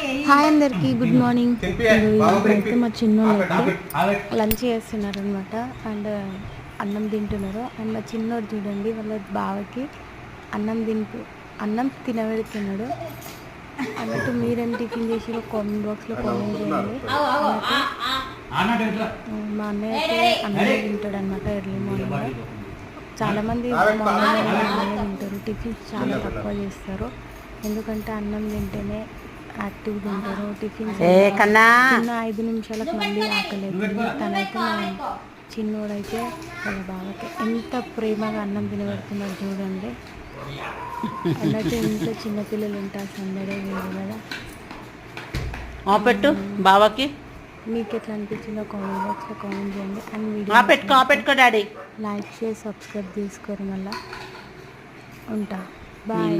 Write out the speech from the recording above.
Hi అందరికి good morning. ఇప్పుడైతే మా చిన్నోళ్ళు లంచ్ చేస్తున్నారు అనమాట. అండ్ అన్నం తింటున్నారు. అండ్ మా చిన్నోడు చూడండి వాళ్ళ బావకి అన్నం తినబెడుతున్నాడు అన్నట్టు. మీరేం టిఫిన్ చేసిరో కామెంట్ బాక్స్లో కామెంట్ చేయండి. మా అన్నయ్య అయితే అన్నం తింటాడు అనమాట ఎర్లీ మార్నింగ్. చాలామంది మార్నింగ్ అన్నయ్య తింటారు, టిఫిన్స్ చాలా తక్కువ చేస్తారు. ఎందుకంటే అన్నం తింటేనే యాక్టివ్గా ఉంటారు. టిఫిన్స్ చిన్న 5 నిమిషాలకు మళ్ళీ ఆకలేదు. తనైతే మా చిన్నోడైతే వాళ్ళ బావకి ఎంత ప్రేమగా అన్నం తినబెడుతున్నారు చూడండి. అన్నట్టు ఇంట్లో చిన్నపిల్లలు ఉంటారు, సందడే వేరు కదా. పెట్టు బావకి. మీకు ఎట్లా అనిపించిందో కామెంట్ బాక్స్లో కామెంట్ చేయండి. అండ్ వీడియో పెట్టుకో డాడీ. లైక్ చేసి సబ్స్క్రైబ్ చేసుకోరు. మళ్ళీ ఉంటా. బాయ్.